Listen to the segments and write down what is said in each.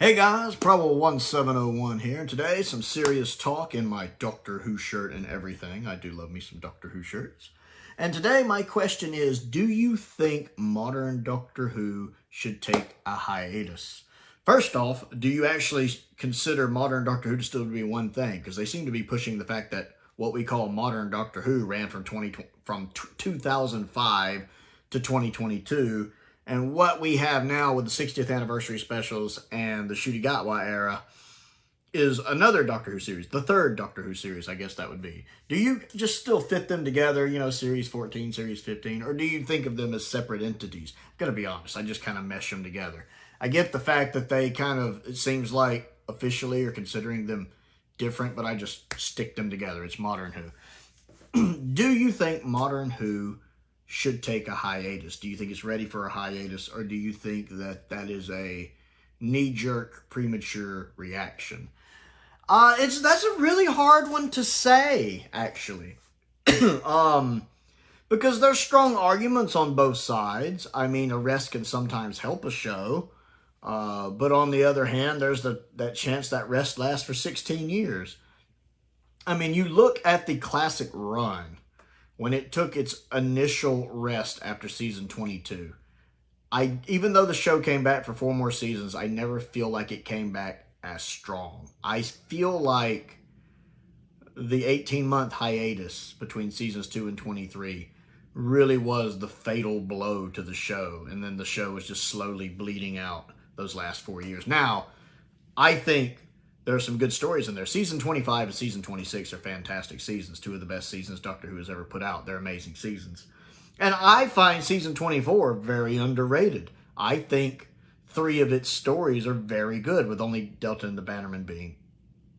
Hey guys, Prowl 1701 here, and today some serious talk in my Doctor Who shirt and everything. I do love me some Doctor Who shirts. And today my question is, do you think modern Doctor Who should take a hiatus? First off, do you actually consider modern Doctor Who to still be one thing? Because they seem to be pushing the fact that what we call modern Doctor Who ran from 2005 to 2022. And what we have now with the 60th anniversary specials and the Shooty-Gatwa era is another Doctor Who series, the third Doctor Who series, I guess that would be. Do you just still fit them together, you know, Series 14, Series 15, or do you think of them as separate entities? I'm going to be honest, I just kind of mesh them together. I get the fact that they kind of, it seems like officially are considering them different, but I just stick them together. It's Modern Who. Do you think Modern Who should take a hiatus? Do you think it's ready for a hiatus, or do you think that that is a knee-jerk, premature reaction? That's a really hard one to say, actually. Because there's strong arguments on both sides. I mean, a rest can sometimes help a show. But on the other hand, there's that chance that rest lasts for 16 years. I mean, you look at the classic run, when it took its initial rest after season 22. Even though the show came back for 4 more seasons, I never feel like it came back as strong. I feel like the 18-month hiatus between seasons 2 and 23 really was the fatal blow to the show. And then the show was just slowly bleeding out those last 4 years. Now, I think there are some good stories in there. Season 25 and season 26 are fantastic seasons. 2 of the best seasons Doctor Who has ever put out. They're amazing seasons. And I find season 24 very underrated. I think 3 of its stories are very good, with only Delta and the Bannerman being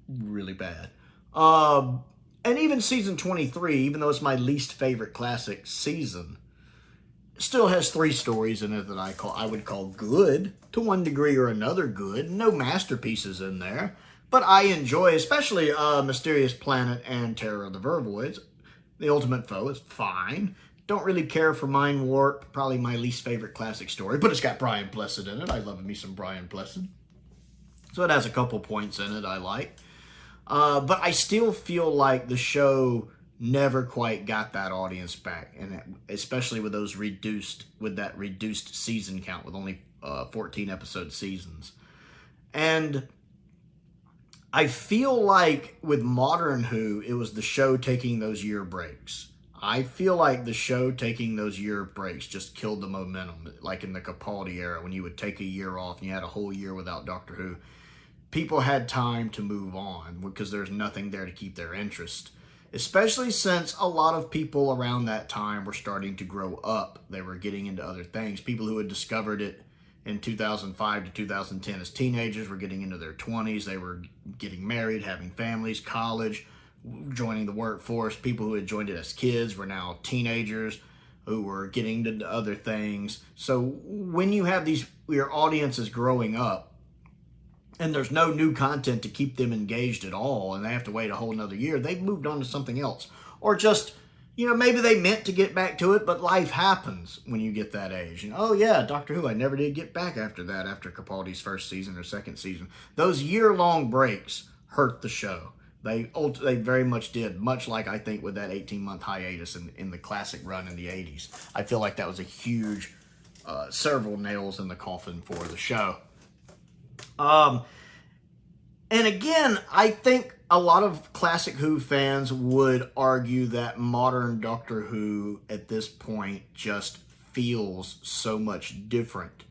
really bad. And even season 23, even though it's my least favorite classic season, still has 3 stories in it that I would call good, to one degree or another good. No masterpieces in there. But I enjoy, especially Mysterious Planet and Terror of the Vervoids. The Ultimate Foe is fine. Don't really care for Mind Warp, probably my least favorite classic story, but it's got Brian Blessed in it. I love me some Brian Blessed. So it has a couple points in it I like. But I still feel like the show never quite got that audience back, and especially with that reduced season count, with only 14 episode seasons. And I feel like with Modern Who, it was the show taking those year breaks. I feel like the show taking those year breaks just killed the momentum. Like in the Capaldi era, when you would take a year off and you had a whole year without Doctor Who, people had time to move on because there's nothing there to keep their interest. Especially since a lot of people around that time were starting to grow up. They were getting into other things. People who had discovered it in 2005 to 2010 as teenagers were getting into their 20s. They were getting married, having families, college, joining the workforce. People who had joined it as kids were now teenagers who were getting into other things. So when you have your audiences growing up, and there's no new content to keep them engaged at all, and they have to wait a whole nother year, they've moved on to something else. Or just, you know, maybe they meant to get back to it, but life happens when you get that age. And, oh yeah, Doctor Who, I never did get back after that, after Capaldi's first season or second season. Those year-long breaks hurt the show. They very much did, much like I think with that 18-month hiatus in the classic run in the 80s. I feel like that was a huge, several nails in the coffin for the show. And again, I think a lot of classic Who fans would argue that modern Doctor Who at this point just feels so much different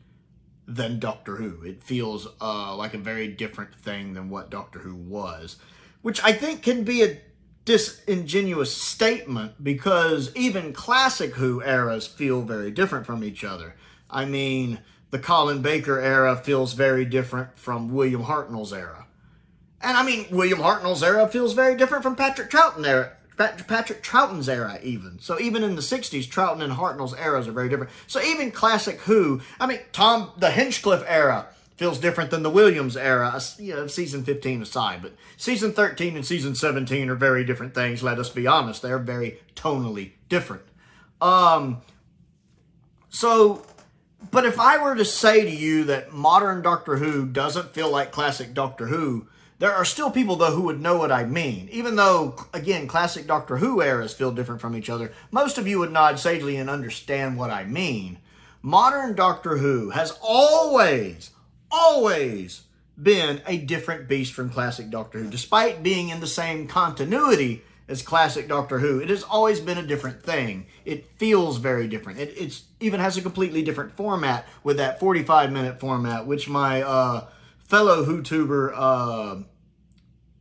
than Doctor Who. It feels like a very different thing than what Doctor Who was, which I think can be a disingenuous statement, because even classic Who eras feel very different from each other. I mean, the Colin Baker era feels very different from William Hartnell's era. And I mean, William Hartnell's era feels very different from Patrick Troughton's era even. So even in the 60s, Troughton and Hartnell's eras are very different. So even classic Who, I mean, the Hinchcliffe era feels different than the Williams era, you know, season 15 aside. But season 13 and season 17 are very different things, let us be honest. They're very tonally different. So But if I were to say to you that modern Doctor Who doesn't feel like classic Doctor Who, there are still people, though, who would know what I mean. Even though, again, classic Doctor Who eras feel different from each other, most of you would nod sagely and understand what I mean. Modern Doctor Who has always been a different beast from classic Doctor Who. Despite being in the same continuity as classic Doctor Who, it has always been a different thing. It feels very different. It even has a completely different format with that 45-minute format, which my fellow Who-tuber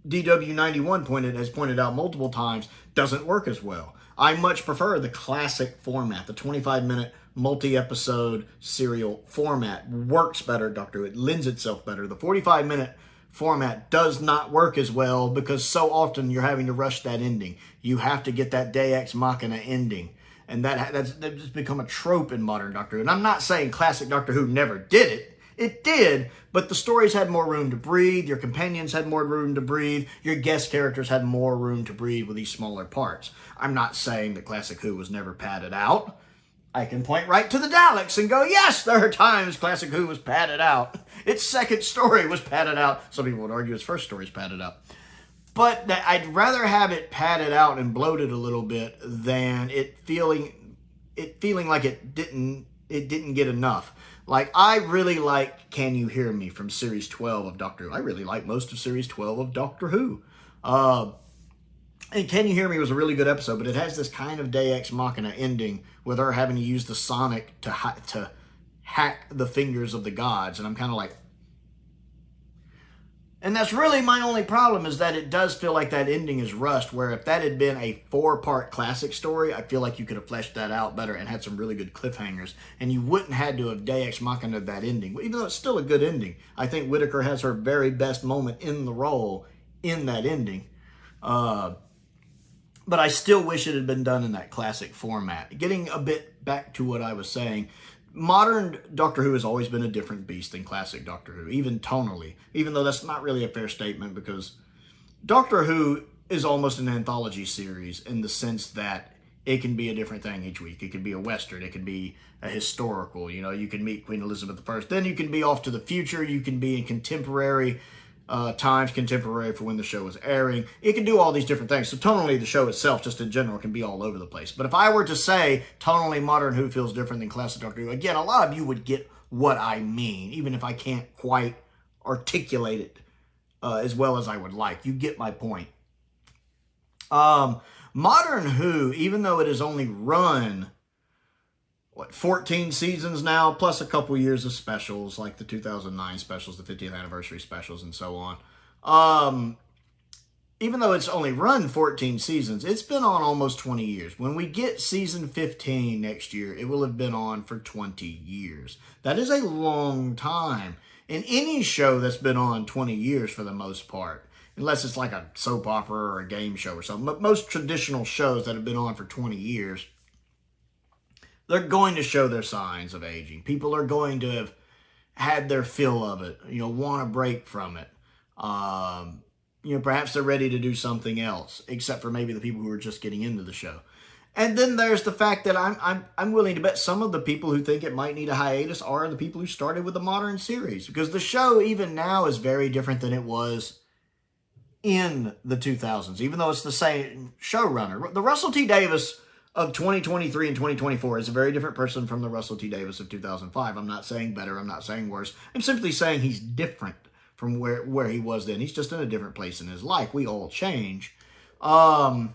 DW91 has pointed out multiple times, doesn't work as well. I much prefer the classic format. The 25-minute multi-episode serial format works better, Doctor Who. It lends itself better. The 45-minute format does not work as well because so often you're having to rush that ending. You have to get that Deus Ex Machina ending. And that's become a trope in modern Doctor Who. And I'm not saying classic Doctor Who never did it. It did, but the stories had more room to breathe. Your companions had more room to breathe. Your guest characters had more room to breathe with these smaller parts. I'm not saying that classic Who was never padded out. I can point right to the Daleks and go, yes, there are times classic Who was padded out. Its second story was padded out. Some people would argue its first story is padded out. But I'd rather have it padded out and bloated a little bit than it feeling like it didn't get enough. Like, I really like Can You Hear Me from Series 12 of Doctor Who. I really like most of Series 12 of Doctor Who. And Can You Hear Me was a really good episode, but it has this kind of Deus Ex Machina ending with her having to use the Sonic to hack the fingers of the gods. And I'm kind of like... And that's really my only problem, is that it does feel like that ending is rushed, where if that had been a 4-part classic story, I feel like you could have fleshed that out better and had some really good cliffhangers, and you wouldn't have to have Deus Ex Machina that ending. Even though it's still a good ending, I think Whittaker has her very best moment in the role in that ending. But I still wish it had been done in that classic format. Getting a bit back to what I was saying, modern Doctor Who has always been a different beast than classic Doctor Who, even tonally, even though that's not really a fair statement, because Doctor Who is almost an anthology series in the sense that it can be a different thing each week. It could be a Western, it could be a historical, you can meet Queen Elizabeth I, then you can be off to the future, you can be in contemporary times, contemporary for when the show was airing. It can do all these different things. So tonally, the show itself, just in general, can be all over the place. But if I were to say tonally modern Who feels different than classic Doctor Who, again, a lot of you would get what I mean, even if I can't quite articulate it as well as I would like. You get my point. Modern Who, even though it has only run 14 seasons now, plus a couple years of specials, like the 2009 specials, the 50th anniversary specials, and so on. Even though it's only run 14 seasons, it's been on almost 20 years. When we get season 15 next year, it will have been on for 20 years. That is a long time. In any show that's been on 20 years for the most part, unless it's like a soap opera or a game show or something, but most traditional shows that have been on for 20 years, they're going to show their signs of aging. People are going to have had their fill of it, want a break from it. Perhaps they're ready to do something else, except for maybe the people who are just getting into the show. And then there's the fact that I'm willing to bet some of the people who think it might need a hiatus are the people who started with the modern series, because the show even now is very different than it was in the 2000s, even though it's the same showrunner. The Russell T Davies of 2023 and 2024 is a very different person from the Russell T Davies of 2005. I'm not saying better, I'm not saying worse. I'm simply saying he's different from where he was then. He's just in a different place in his life. We all change. And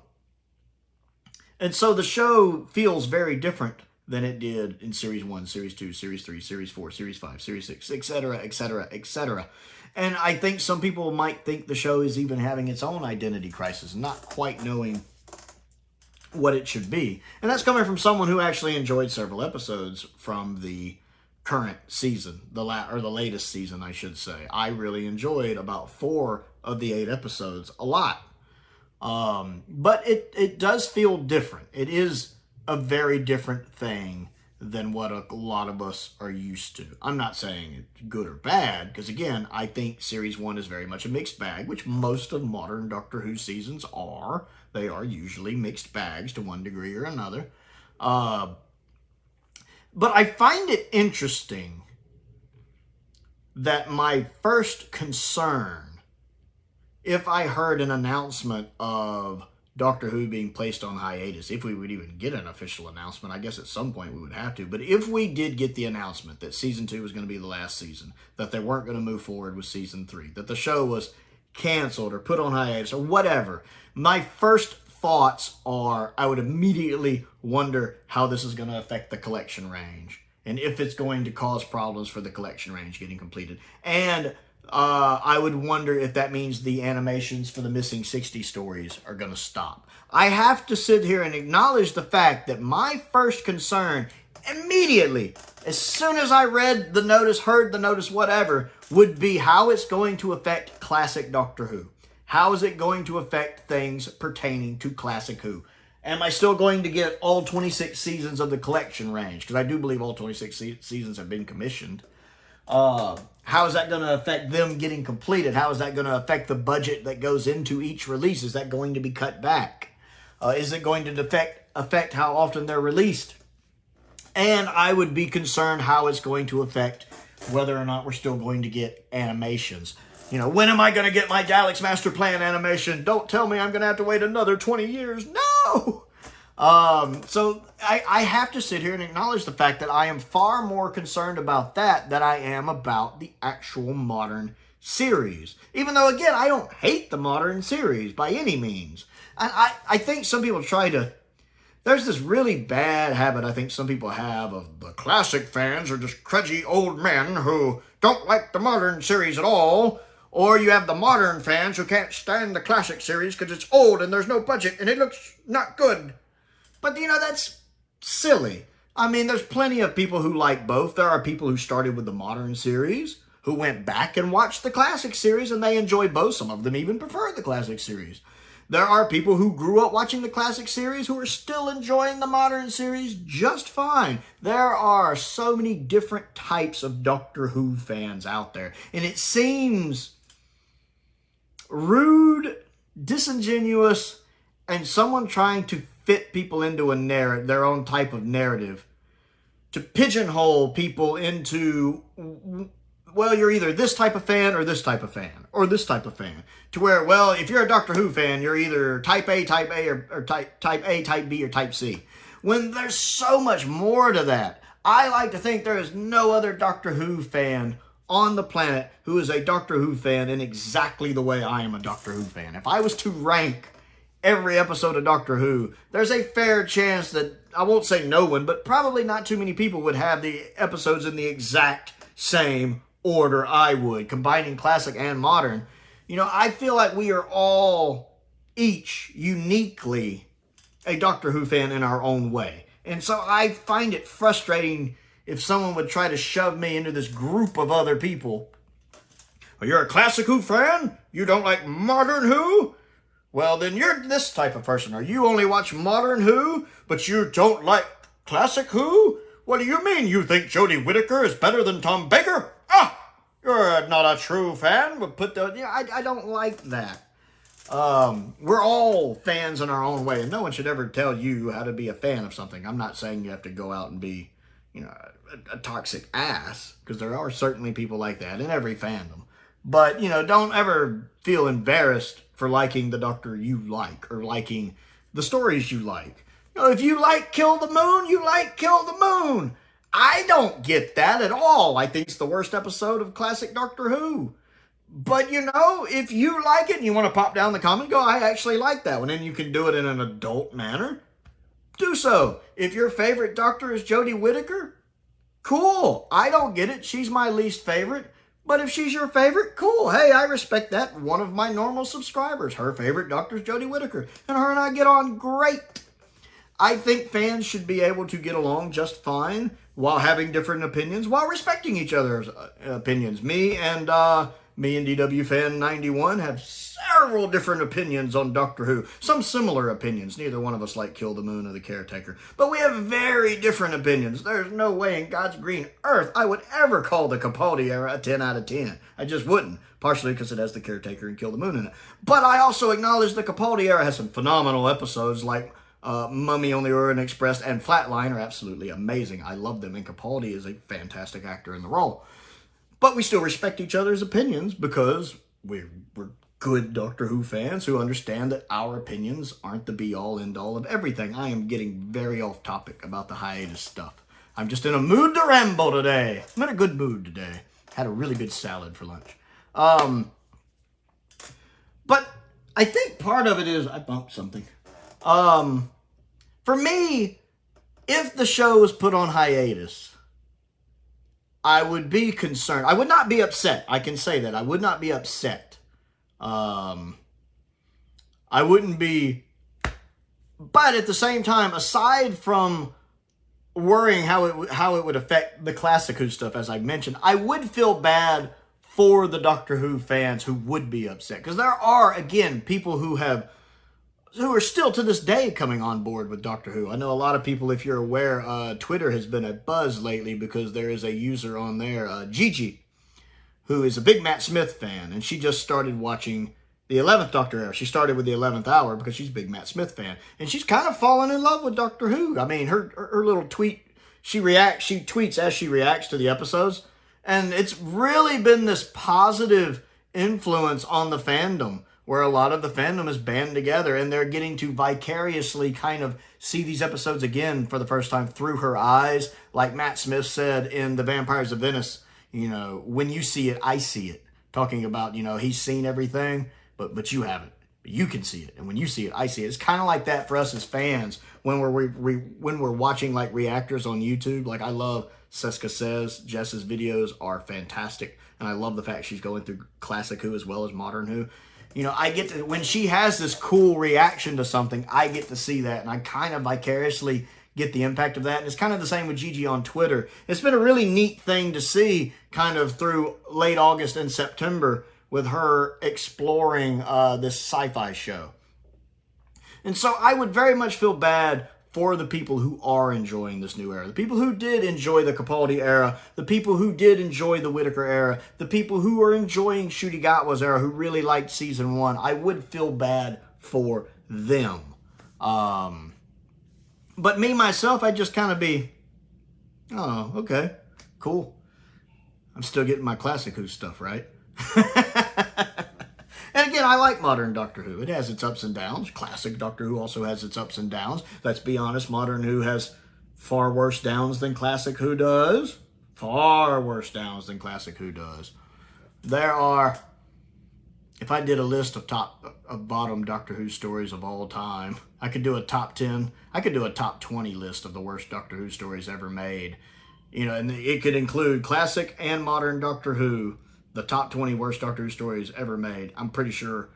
so the show feels very different than it did in Series 1, Series 2, Series 3, Series 4, Series 5, Series 6, etc., etc., etc. And I think some people might think the show is even having its own identity crisis, not quite knowing what it should be. And that's coming from someone who actually enjoyed several episodes from the current season, the latest season, I should say. I really enjoyed about 4 of the 8 episodes a lot. But it does feel different. It is a very different thing than what a lot of us are used to. I'm not saying it's good or bad, because again, I think Series 1 is very much a mixed bag, which most of modern Doctor Who seasons are. They are usually mixed bags to one degree or another. But But I find it interesting that my first concern, if I heard an announcement of Doctor Who being placed on hiatus, if we would even get an official announcement, I guess at some point we would have to, but if we did get the announcement that season 2 was going to be the last season, that they weren't going to move forward with season 3, that the show was canceled or put on hiatus or whatever, my first thoughts are I would immediately wonder how this is going to affect the collection range and if it's going to cause problems for the collection range getting completed. And I would wonder if that means the animations for the missing 60 stories are going to stop. I have to sit here and acknowledge the fact that my first concern immediately, as soon as I read the notice, heard the notice, whatever, would be how it's going to affect classic Doctor Who. How is it going to affect things pertaining to classic Who? Am I still going to get all 26 seasons of the collection range? Because I do believe all 26 seasons have been commissioned. How is that going to affect them getting completed? How is that going to affect the budget that goes into each release? Is that going to be cut back? Is it going to affect how often they're released? And I would be concerned how it's going to affect whether or not we're still going to get animations. You know, when am I going to get my Daleks Master Plan animation? Don't tell me I'm going to have to wait another 20 years. No! So I have to sit here and acknowledge the fact that I am far more concerned about that than I am about the actual modern series. Even though, again, I don't hate the modern series by any means. And I think some people try to... There's this really bad habit I think some people have of the classic fans are just crudgy old men who don't like the modern series at all. Or you have the modern fans who can't stand the classic series because it's old and there's no budget and it looks not good. But, you know, that's silly. I mean, there's plenty of people who like both. There are people who started with the modern series, who went back and watched the classic series, and they enjoy both. Some of them even prefer the classic series. There are people who grew up watching the classic series who are still enjoying the modern series just fine. There are so many different types of Doctor Who fans out there. And it seems rude, disingenuous, and someone trying to fit people into a narrative, their own type of narrative, to pigeonhole people into, well, you're either this type of fan or this type of fan, or this type of fan. To where, well, if you're a Doctor Who fan, you're either type A, or type A, type B, or type C. When there's so much more to that. I like to think there is no other Doctor Who fan on the planet who is a Doctor Who fan in exactly the way I am a Doctor Who fan. If I was to rank every episode of Doctor Who, there's a fair chance that, I won't say no one, but probably not too many people would have the episodes in the exact same order I would, combining classic and modern. You know, I feel like we are all each uniquely a Doctor Who fan in our own way. And so I find it frustrating if someone would try to shove me into this group of other people. Well, you're a classic Who fan? You don't like modern Who? Well, then you're this type of person. Or you only watch modern Who, but you don't like classic Who? What do you mean? You think Jodie Whittaker is better than Tom Baker? Ah! You're not a true fan. But put the... Yeah, I don't like that. We're all fans in our own way, and no one should ever tell you how to be a fan of something. I'm not saying you have to go out and be, you know, a toxic ass, because there are certainly people like that in every fandom. But, you know, don't ever feel embarrassed for liking the Doctor you like, or liking the stories you like. You know, if you like Kill the Moon, you like Kill the Moon. I don't get that at all. I think it's the worst episode of classic Doctor Who. But, you know, if you like it and you want to pop down the comment, go, I actually like that one, and you can do it in an adult manner, do so. If your favorite Doctor is Jodie Whittaker, cool. I don't get it. She's my least favorite. But if she's your favorite, cool. Hey, I respect that. One of my normal subscribers, her favorite Doctor is Jodie Whittaker, and her and I get on great. I think fans should be able to get along just fine while having different opinions, while respecting each other's opinions. Me and DW Fan 91 have several different opinions on Doctor Who. Some similar opinions. Neither one of us like Kill the Moon or The Caretaker. But we have very different opinions. There's no way in God's green earth I would ever call the Capaldi era a 10 out of 10. I just wouldn't. Partially because it has The Caretaker and Kill the Moon in it. But I also acknowledge the Capaldi era has some phenomenal episodes like Mummy on the Orient Express and Flatline are absolutely amazing. I love them, and Capaldi is a fantastic actor in the role. But we still respect each other's opinions because we're good Doctor Who fans who understand that our opinions aren't the be-all, end-all of everything. I am getting very off-topic about the hiatus stuff. I'm just in a mood to ramble today. I'm in a good mood today. Had a really good salad for lunch. But I think part of it is... I bumped something. For me, if the show was put on hiatus, I would be concerned. I would not be upset. I can say that. I would not be upset. I wouldn't be... But at the same time, aside from worrying how it would affect the Classic Who stuff, as I mentioned, I would feel bad for the Doctor Who fans who would be upset. Because there are, again, people who are still to this day coming on board with Doctor Who. I know a lot of people, if you're aware, Twitter has been a buzz lately because there is a user on there, Gigi, who is a big Matt Smith fan, and she just started watching the 11th Doctor era. She started with the 11th Hour because she's a big Matt Smith fan, and she's kind of fallen in love with Doctor Who. I mean, her little tweet, she tweets as she reacts to the episodes, and it's really been this positive influence on the fandom, where a lot of the fandom is banded together, and they're getting to vicariously kind of see these episodes again for the first time through her eyes. Like Matt Smith said in The Vampires of Venice, you know, when you see it, I see it. Talking about, you know, he's seen everything, but you haven't. But you can see it, and when you see it, I see it. It's kind of like that for us as fans when we're watching like reactors on YouTube. Like I love Seska Says. Jess's videos are fantastic, and I love the fact she's going through Classic Who as well as Modern Who. You know, I get to, when she has this cool reaction to something, I get to see that, and I kind of vicariously get the impact of that. And it's kind of the same with Gigi on Twitter. It's been a really neat thing to see kind of through late August and September with her exploring this sci-fi show. And so I would very much feel bad for the people who are enjoying this new era. The people who did enjoy the Capaldi era, the people who did enjoy the Whittaker era, the people who are enjoying Ncuti Gatwa's era, who really liked season 1. I would feel bad for them. But me, myself, I'd just kind of be, oh, okay, cool. I'm still getting my Classic Who stuff, right? And again, I like modern Doctor Who. It has its ups and downs. Classic Doctor Who also has its ups and downs. Let's be honest, Modern Who has far worse downs than Classic Who does. Far worse downs than Classic Who does. There are, if I did a list of bottom Doctor Who stories of all time, I could do a top 10. I could do a top 20 list of the worst Doctor Who stories ever made. You know, and it could include classic and modern Doctor Who. The top 20 worst Doctor Who stories ever made. I'm pretty sure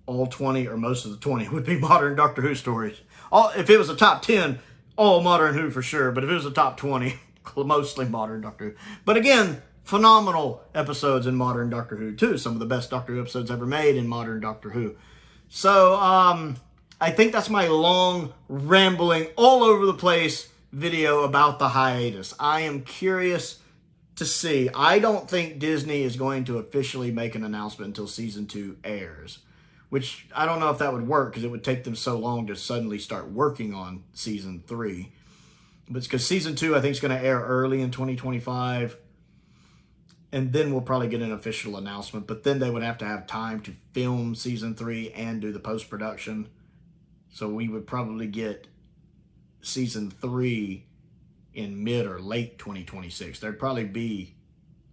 all 20 or most of the 20 would be modern Doctor Who stories. If it was a top 10, all modern Who for sure. But if it was a top 20, mostly modern Doctor Who. But again, phenomenal episodes in modern Doctor Who too. Some of the best Doctor Who episodes ever made in modern Doctor Who. So I think that's my long, rambling, all over the place video about the hiatus. I am curious to see. I don't think Disney is going to officially make an announcement until season 2 airs, which I don't know if that would work because it would take them so long to suddenly start working on season 3. But it's because season 2, I think, is going to air early in 2025, and then we'll probably get an official announcement. But then they would have to have time to film season 3 and do the post-production. So we would probably get season 3 in mid or late 2026. There'd probably be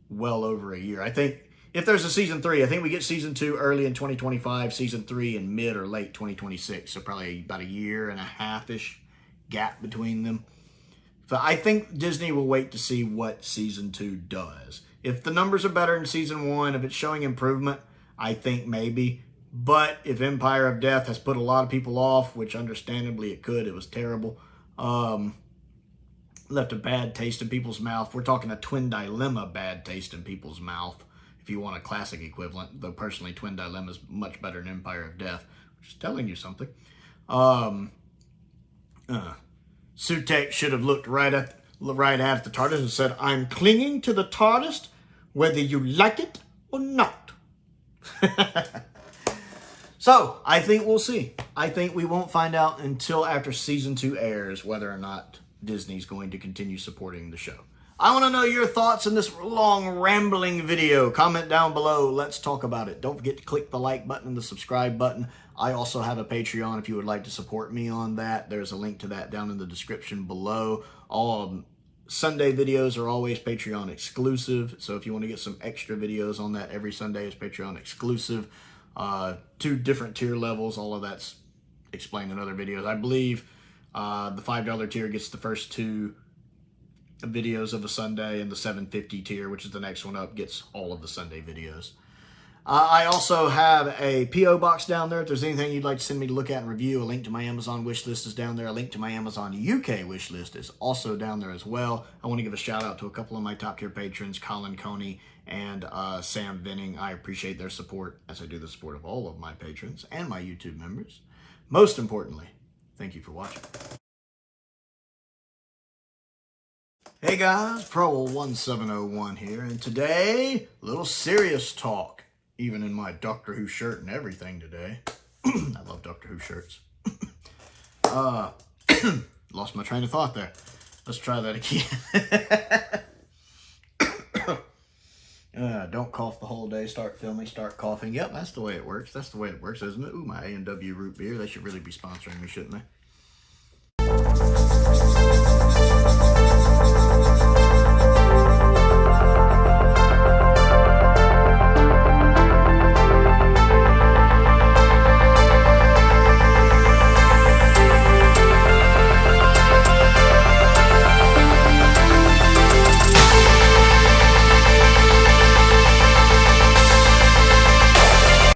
well over a year. I think if there's a season 3, I think we get season 2 early in 2025, season 3 in mid or late 2026. So probably about a year and a half-ish gap between them. So I think Disney will wait to see what season 2 does. If the numbers are better in season 1, if it's showing improvement, I think maybe. But if Empire of Death has put a lot of people off, which understandably it could, it was terrible, left a bad taste in people's mouth. We're talking a Twin Dilemma bad taste in people's mouth, if you want a classic equivalent. Though personally, Twin Dilemma is much better than Empire of Death, which is telling you something. Sutek should have looked right at the TARDIS and said, "I'm clinging to the TARDIS, whether you like it or not." So, I think we'll see. I think we won't find out until after season 2 airs whether or not Disney's going to continue supporting the show. I want to know your thoughts in this long, rambling video. Comment down below. Let's talk about it. Don't forget to click the like button and the subscribe button. I also have a Patreon if you would like to support me on that. There's a link to that down in the description below. All Sunday videos are always Patreon exclusive. So if you want to get some extra videos on that, every Sunday is Patreon exclusive. 2 different tier levels. All of that's explained in other videos. I believe the $5 tier gets the first 2 videos of a Sunday, and the $7.50 tier, which is the next one up, gets all of the Sunday videos. I also have a P.O. box down there. If there's anything you'd like to send me to look at and review, a link to my Amazon wish list is down there. A link to my Amazon UK wish list is also down there as well. I want to give a shout out to a couple of my top tier patrons, Colin Coney and Sam Venning. I appreciate their support, as I do the support of all of my patrons and my YouTube members. Most importantly, thank you for watching. Hey guys, Prowl 1701 here, and today, a little serious talk, even in my Doctor Who shirt and everything today. I love Doctor Who shirts. Lost my train of thought there. Let's try that again. Don't cough the whole day, start filming, start coughing. Yep, that's the way it works. That's the way it works, isn't it? Ooh, my A&W root beer. They should really be sponsoring me, shouldn't they?